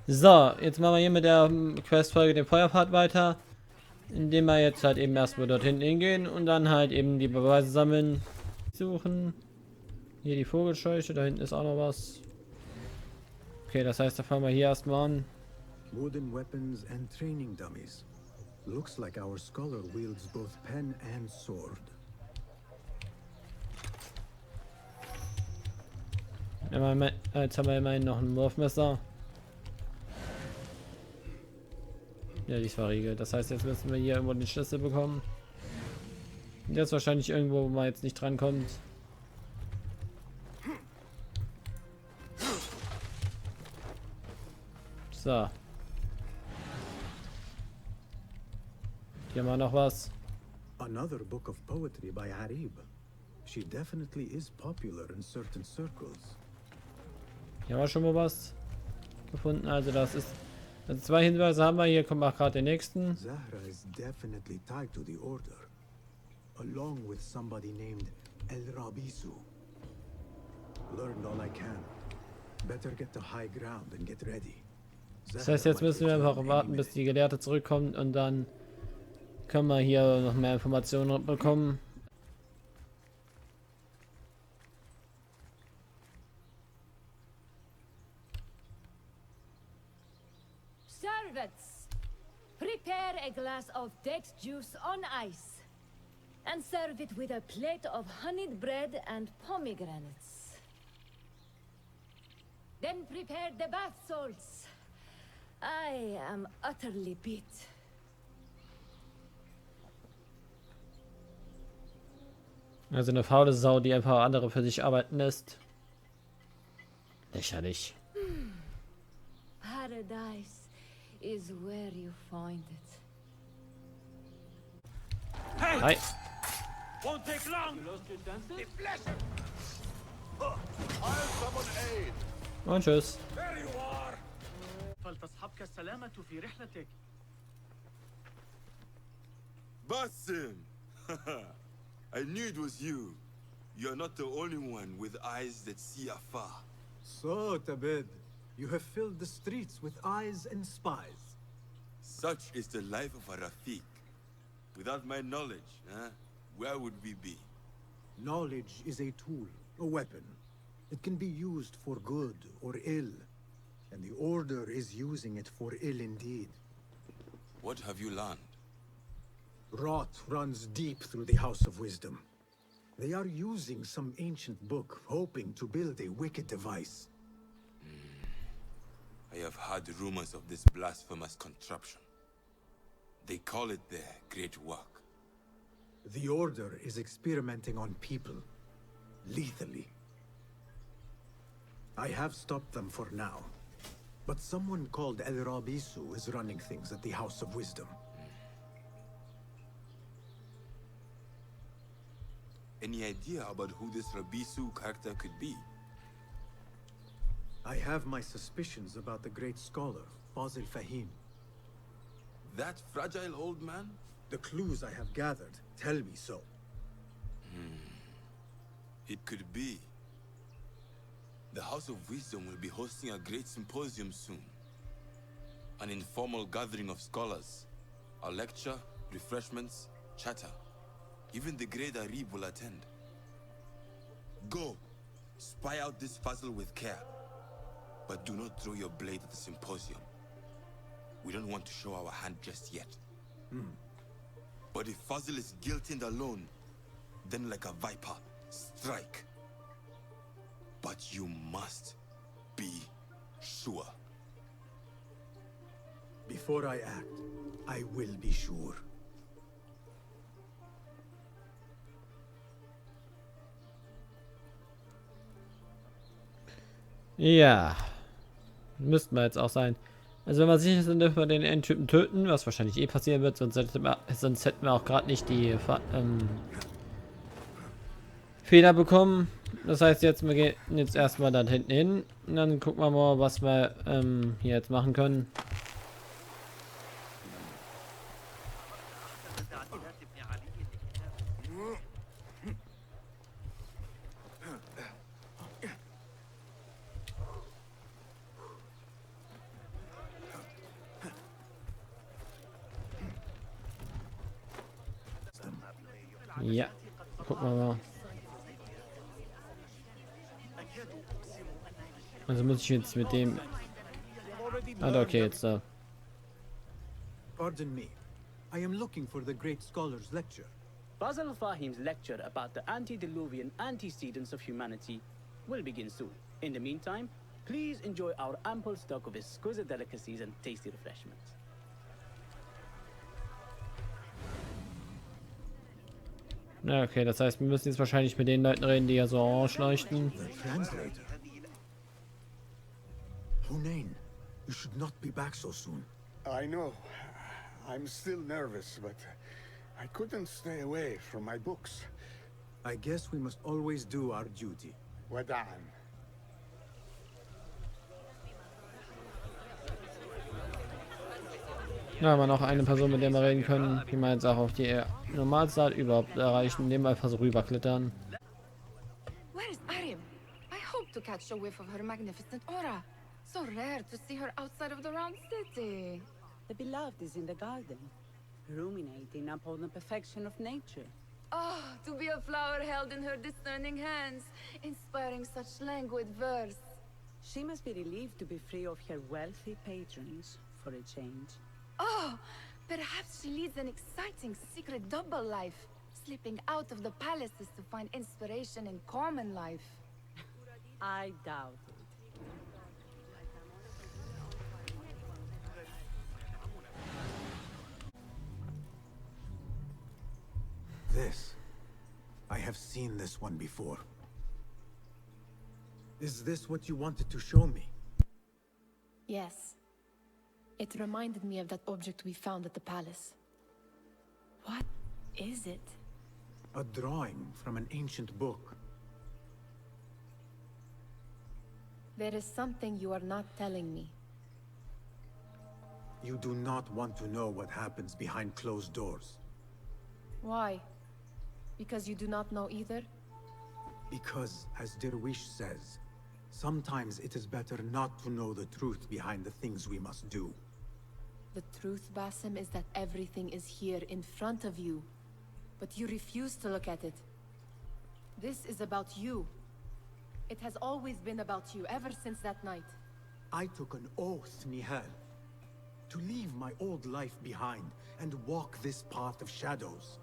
So, jetzt machen wir hier mit der Questfolge den Feuerpfad weiter, indem wir jetzt halt eben erstmal dorthin hingehen und dann halt eben die Beweise sammeln, suchen. Hier die Vogelscheuche, da hinten ist auch noch was. Okay, das heißt, da fangen wir hier erstmal an. Wooden weapons and training dummies. Looks like our scholar wields both pen and sword. Jetzt haben wir immerhin noch ein Wurfmesser. Ja, dies war Riegel. Das heißt, jetzt müssen wir hier irgendwo den Schlüssel bekommen. Der ist wahrscheinlich irgendwo, wo man jetzt nicht dran kommt. So. Hier haben wir noch was. Another book of poetry by Harib. She definitely is popular in certain circles. Hier haben wir schon mal was gefunden. Also das ist... Also 2 Hinweise haben wir. Hier kommt auch gerade den nächsten. Zahra is definitely tied to the order. Along with somebody named El Rabisu. Learned all I can. Better get to high ground and get ready. Das heißt, jetzt müssen wir einfach warten, bis die Gelehrte zurückkommt und dann können wir hier noch mehr Informationen bekommen. Servants, prepare a glass of date juice on ice and serve it with a plate of honeyed bread and pomegranates. Then prepare the bath salts. I am utterly beat. Also eine faule Sau, die einfach andere für sich arbeiten lässt. Lächerlich. Paradise is where you find it. Hi. Won't take long. You lost your chances? I'll summon aid. Und tschüss. There you are. فلتصحبك السلامة في رحلتك. Basim! I knew it was you. You're not the only one with eyes that see afar. So, Tabid, you have filled the streets with eyes and spies. Such is the life of a Rafiq. Without my knowledge, where would we be? Knowledge is a tool, a weapon. It can be used for good or ill. And the Order is using it for ill indeed. What have you learned? Rot runs deep through the House of Wisdom. They are using some ancient book, hoping to build a wicked device. I have heard rumors of this blasphemous contraption. They call it their great work. The Order is experimenting on people, lethally. I have stopped them for now. But someone called El Rabisu is running things at the House of Wisdom. Any idea about who this Rabisu character could be? I have my suspicions about the great scholar, Fazil Fahim. That fragile old man? The clues I have gathered tell me so. It could be. The House of Wisdom will be hosting a great symposium soon. An informal gathering of scholars. A lecture, refreshments, chatter. Even the great Arib will attend. Go, spy out this puzzle with care. But do not throw your blade at the symposium. We don't want to show our hand just yet. But if Fazil is guilty and alone, then like a viper, strike. But you must be sure. Before I act, I will be sure. Ja. Müssten wir jetzt auch sein. Also wenn wir sicher sind, dürfen wir den Endtypen töten, was wahrscheinlich eh passieren wird, sonst hätten wir auch gerade nicht die Feder bekommen. Das heißt jetzt, wir gehen jetzt erstmal da hinten hin und dann gucken wir mal, was wir hier jetzt machen können. Ja, gucken wir mal. Also muss ich jetzt mit dem... Ah, okay, jetzt da. Pardon me. I am looking for the great scholar's lecture. Basil Fahim's lecture about the antediluvian antecedents of humanity will begin soon. In the meantime, please enjoy our ample stock of exquisite delicacies and tasty refreshments. Ja, okay, das heißt, wir müssen jetzt wahrscheinlich mit den Leuten reden, die ja so orange leuchten. The translator. Hunain, you should not be back so soon. I know. I'm still nervous, but I couldn't stay away from my books. I guess we must always do our duty. Wada'an. Ja, haben wir noch eine Person, mit der wir reden können, die wir jetzt auch auf die Normalzahl überhaupt erreichen, indem wir einfach so rüberklettern. Where is Arim? I hope to catch a whiff of her magnificent aura. So rare to see her outside of the round city. The beloved is in the garden, ruminating upon the perfection of nature. Oh, to be a flower held in her discerning hands, inspiring such languid verse. She must be relieved to be free of her wealthy patrons for a change. Oh, perhaps she leads an exciting secret double life, slipping out of the palaces to find inspiration in common life. I doubt it. This. I have seen this one before. Is this what you wanted to show me? Yes. It reminded me of that object we found at the palace. What is it? A drawing from an ancient book. There is something you are not telling me. You do not want to know what happens behind closed doors. Why? Because you do not know either? Because, as Derwish says, sometimes it is better not to know the truth behind the things we must do. The truth, Basim, is that everything is here in front of you. But you refuse to look at it. This is about you. It has always been about you, ever since that night. I took an oath, Nihal, to leave my old life behind and walk this path of shadows.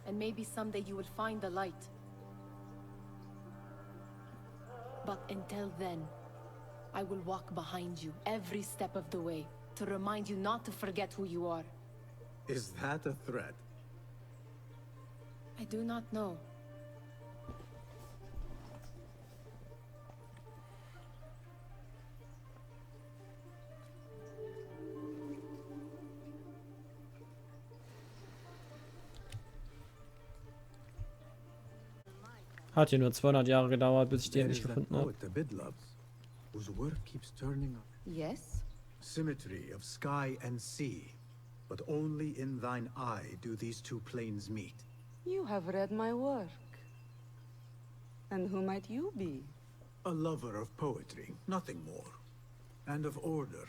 And maybe someday you will find the light. But until then, I will walk behind you every step of the way to remind you not to forget who you are. Is that a threat? I do not know. Hat hier nur 200 Jahre gedauert, bis ich den There nicht is that gefunden habe. poet the bid loves, whose work keeps turning up. Yes? Symmetry of sky and sea, but only in thine eye do these two planes meet. You have read my work. And who might you be? A lover of poetry, nothing more. And of order.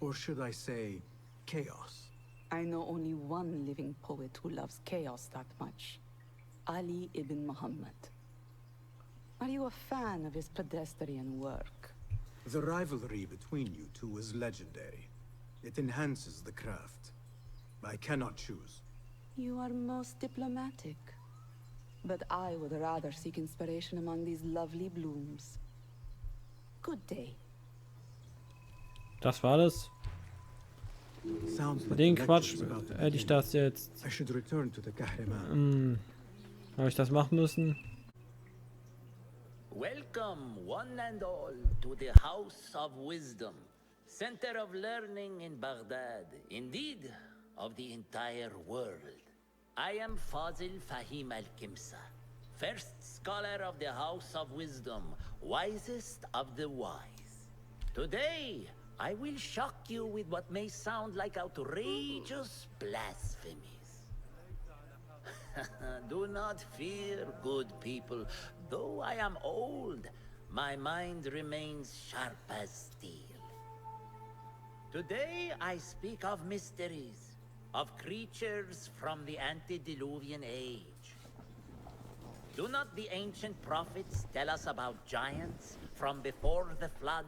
Or should I say, chaos. I know only one living poet who loves chaos that much. Ali ibn Muhammad. Are you a fan of his pedestrian work? The rivalry between you two is legendary. It enhances the craft. I cannot choose. You are most diplomatic. But I would rather seek inspiration among these lovely blooms. Good day. Das war das. Sounds like Den the Quatsch lecture is about to hätte ich begin. das jetzt... I should return to the Kahraman. Habe ich das machen müssen? Welcome, one and all, to the House of Wisdom, center of learning in Baghdad, indeed, of the entire world. I am Fazil Fahim al-Kimsa, first scholar of the House of Wisdom, wisest of the wise. Today, I will shock you with what may sound like outrageous blasphemies. Do not fear, good people. Though I am old, my mind remains sharp as steel. Today I speak of mysteries, of creatures from the antediluvian age. Do not the ancient prophets tell us about giants from before the flood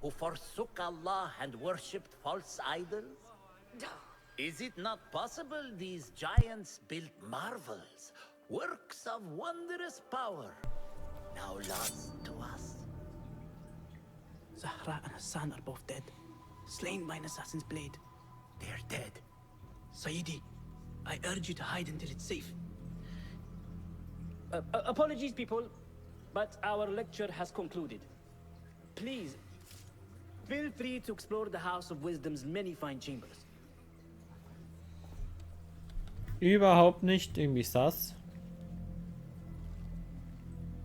who forsook Allah and worshipped false idols? Is it not possible these giants built marvels, works of wondrous power, now lost to us? Zahra and Hassan are both dead, slain by an assassin's blade. They are dead. Saidi, I urge you to hide until it's safe. Apologies, people, but our lecture has concluded. Please, feel free to explore the House of Wisdom's many fine chambers. Überhaupt nicht. Irgendwie ist das.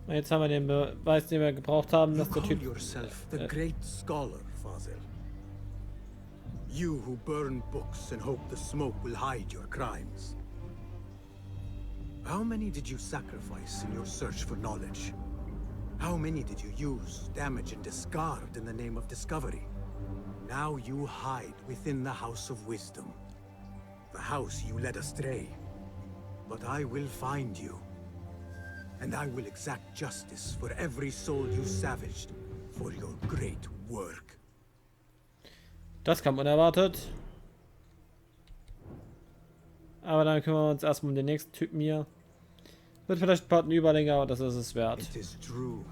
Jetzt haben wir den Beweis, den wir gebraucht haben, dass der Typ... yourself the great scholar, Fazil. You who burn books and hope the smoke will hide your crimes. How many did you sacrifice in your search for knowledge? How many did you use, damage, and discard in the name of discovery? Now you hide within the House of Wisdom. The house you led astray. But I will find you. And I will exact justice for every soul you savaged for your great work. Das kam unerwartet. Aber dann kümmern wir uns erstmal um den nächsten Typen hier. Wird vielleicht ein paar Überlänge, aber das ist es wert. It is true.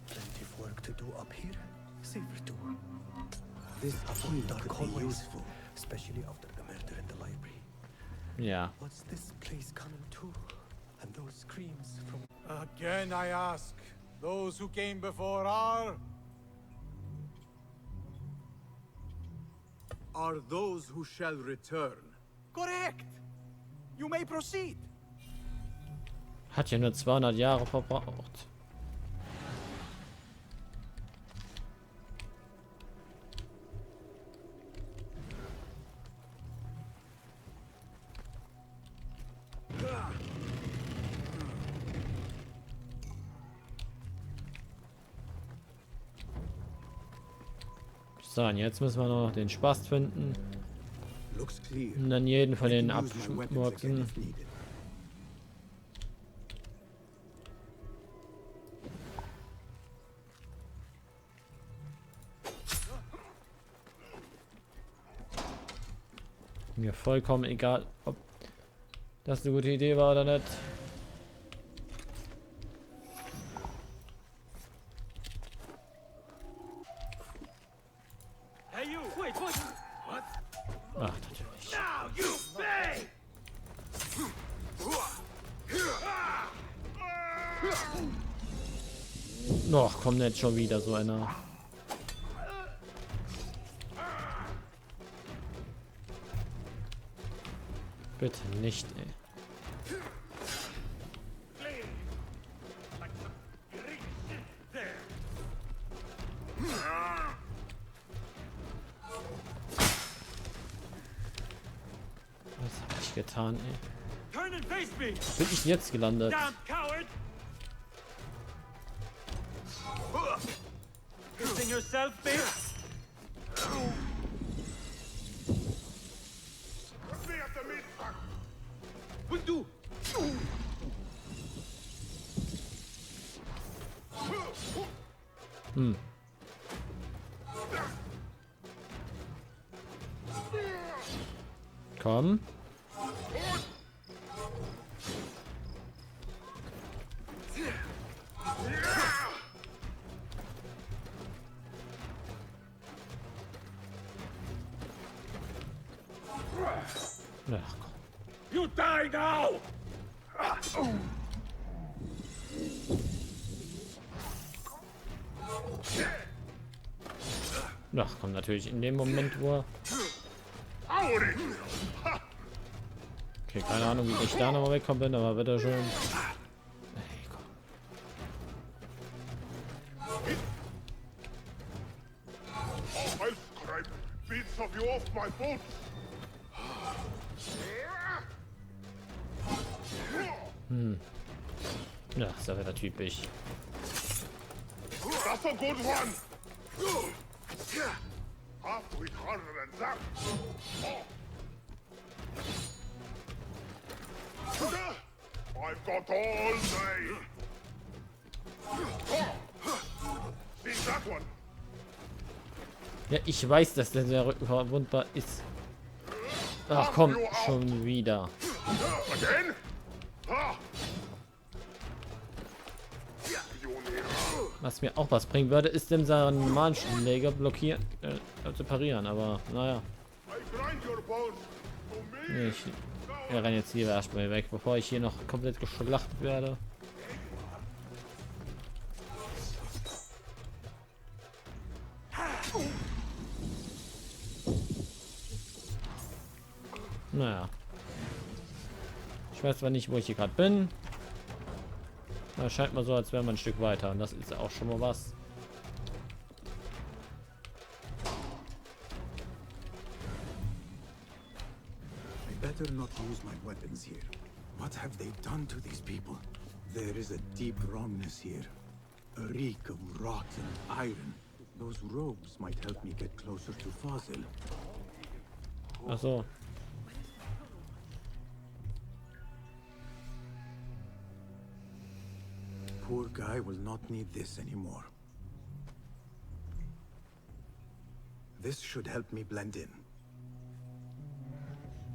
Plenty of work to do up here. Safer too. This key could be useful, especially after the murder in the library. Ja. What's this place coming to? And those screams from... Again I ask, those who came before are those who shall return. correct. You may proceed. Hat ja nur 200 Jahre verbraucht. So, und jetzt müssen wir noch den Spaß finden. Und dann jeden von denen abschmurksen. Mir vollkommen egal, ob das eine gute Idee war oder nicht. Hey, you! Wait, what? What? Ach, natürlich. Now you pay! Noch kommt jetzt schon wieder so einer. Bitte nicht, ey. Was hab ich getan, ey? Turn and face me! Bin ich jetzt gelandet? Down, coward! Using yourself, bitch! Und du! Hm. Komm. Ach, komm. You die now! Ach, komm, natürlich in dem Moment, wo er... Okay, keine Ahnung, wie ich da nochmal wegkommen bin, aber bitte schön. Hey, komm. Hm. Ja, ist ja wieder typisch. Up with her and that. I've got all day. See that one? Ja, ich weiß, dass der sehr rückverwundbar ist. Ach komm, schon wieder. Again? Was mir auch was bringen würde, ist dem seinen Mahnschläger blockieren, zu parieren, aber naja. Nee, wir rennen jetzt hier erstmal weg, bevor ich hier noch komplett geschlachtet werde. Naja. Ich weiß zwar nicht, wo ich hier gerade bin. Aber es scheint mal so, als wäre man ein Stück weiter. Und das ist auch schon mal was. I better not use my weapons here. What have they done to these people? There is a deep wrongness here. A reek of rot and iron. Those robes might help me get closer to Fazil. Ach so. Poor guy will not need this anymore. This should help me blend in.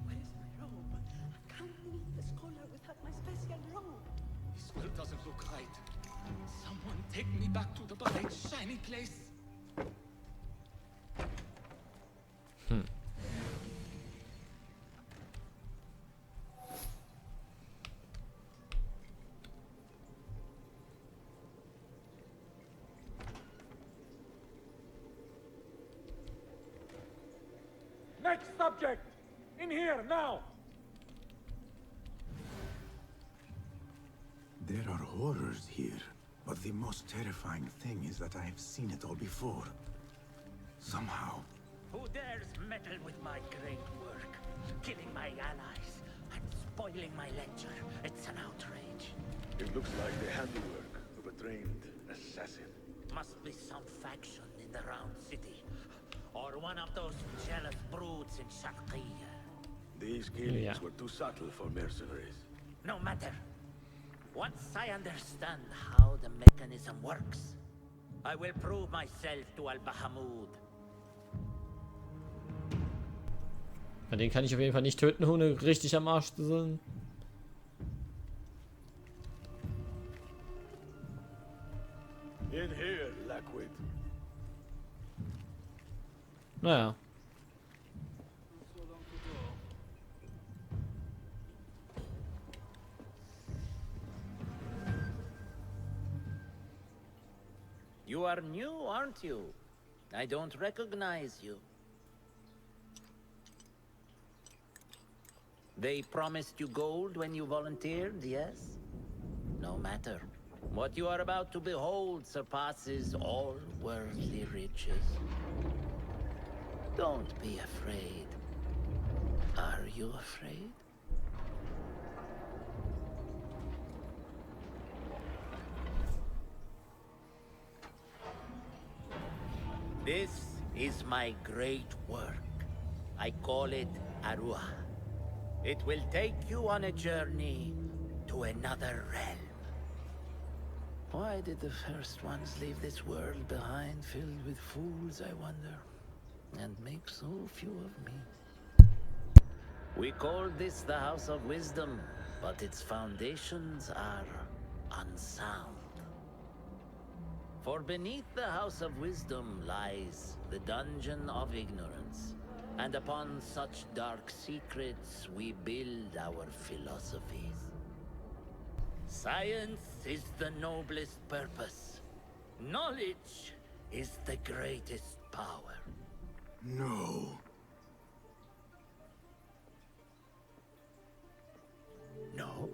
Where is my robe? I can't meet the scholar without my special robe. This world doesn't look right. Someone take me back to the bright, shiny place. Next subject! In here, now! There are horrors here, but the most terrifying thing is that I have seen it all before. Somehow. Who dares meddle with my great work? Killing my allies and spoiling my lecture. It's an outrage. It looks like the handiwork of a trained assassin. Must be some faction in the Round City. Or one of those jealous broods in Sharqiyya. These killings were too subtle for mercenaries. No matter. Once I understand how the mechanism works, I will prove myself to Al-Bahamud. Den kann ich auf jeden Fall nicht töten, ohne richtig am Arsch zu sein. In here, Laquid. Naja. You are new, aren't you? I don't recognize you. They promised you gold when you volunteered, yes? No matter. What you are about to behold surpasses all worldly riches. Don't be afraid. Are you afraid? This is my great work. I call it Arua. It will take you on a journey to another realm. Why did the first ones leave this world behind, filled with fools, I wonder? And make so few of me. We called this the House of Wisdom, but its foundations are unsound. For beneath the House of Wisdom lies the Dungeon of Ignorance, and upon such dark secrets we build our philosophies. Science is the noblest purpose. Knowledge is the greatest power. No. No?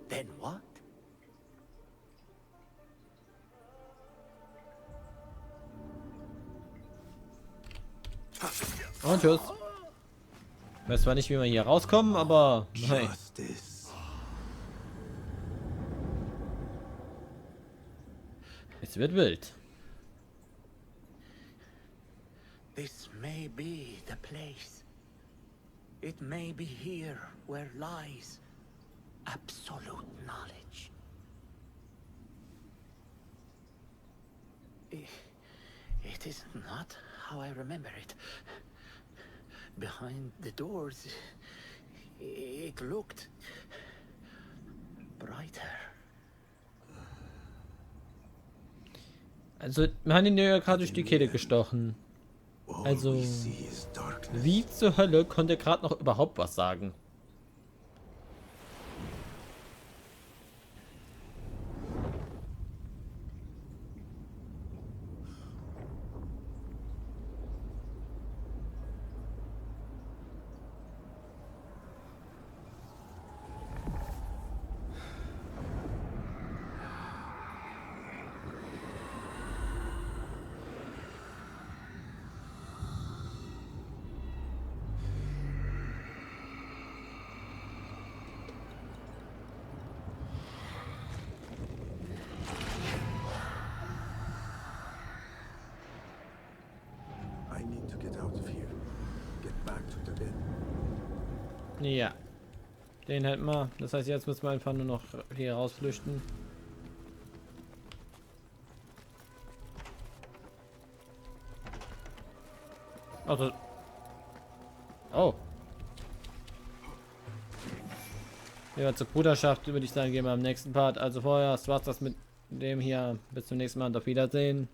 Then what? Und tschüss. Ich weiß zwar nicht, wie wir hier rauskommen, aber nein. Es wird wild. This may be the place. It may be here where lies absolute knowledge. It is not how I remember it. Behind the doors, it looked brighter. Also, wir haben ihn ja gerade durch die Kehle gestochen. Also, wie zur Hölle konnte er gerade noch überhaupt was sagen? Ja. Den hätten wir. Das heißt, jetzt müssen wir einfach nur noch hier rausflüchten. Also. Oh. Ja, zur Bruderschaft würde ich sagen, gehen wir am nächsten Part. Also vorher war's das mit dem hier. Bis zum nächsten Mal und auf Wiedersehen.